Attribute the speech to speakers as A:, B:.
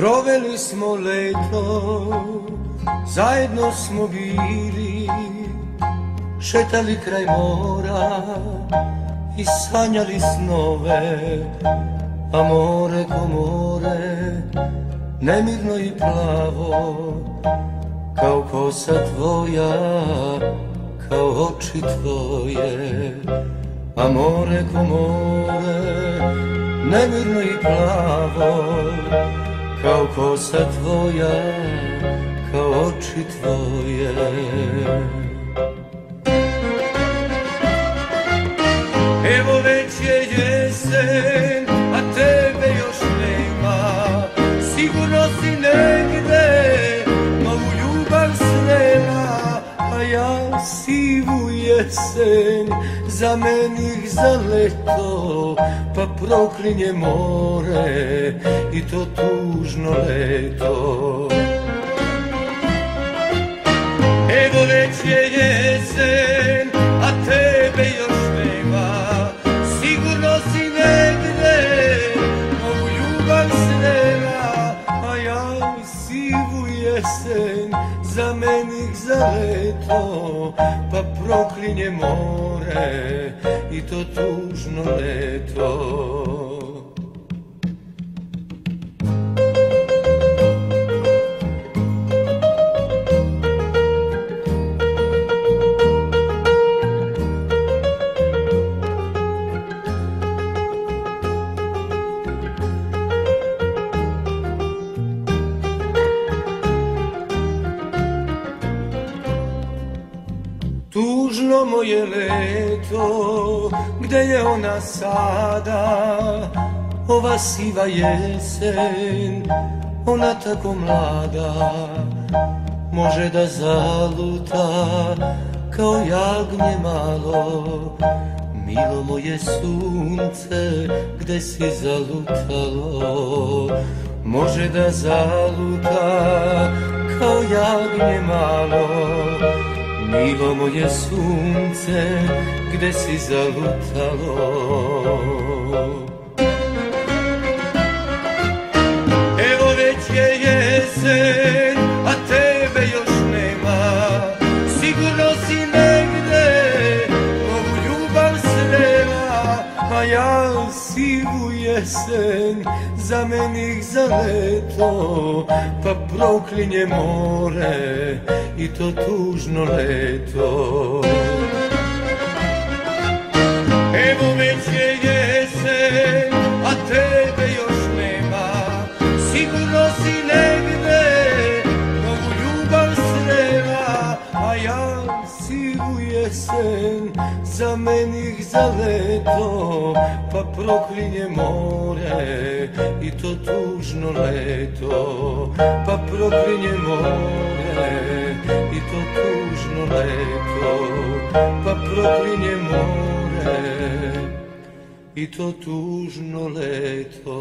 A: Proveli smo leto, zajedno smo bili, šetali kraj mora i sanjali snove, a more ko more, nemirno i plavo, kao kosa tvoja, kao oči tvoje, a more ko more, nemirno i plavo, kao kosa tvoja, kao oči tvoje. Evo već je jesen, a tebe još nema, sigurno si negde novu ljubav srela, a ja sivu jesen zamenih za leto, pa proklinje more i to tužno leto. Evo već je jesen, a tebe još nema, sigurno si negde novu ljubav srela, a ja sivu jesen zamenih za leto, pa proklinje more i to tužno leto. Tužno moje leto, gde je ona sada, ova siva jesen, ona tako mlada, može da zaluta kao jagnje malo. Milo moje sunce, gde si zalutalo, može da zaluta kao jagnje malo. Milo moje sunce, gde si zalutalo. Evo već je jesen, a tebe još nema, sigurno si negde novu ljubav srela, a ja sivu jesen zamenih za leto, pa proklinje more i to tužno leto. Evo već je jesen, a tebe još nema, sigurno si negde novu ljubav srela, a ja sivu jesen zamenih za leto, pa proklinje more i to tužno leto, pa proklinje more i to tužno leto, pa proklinje more i to tužno leto.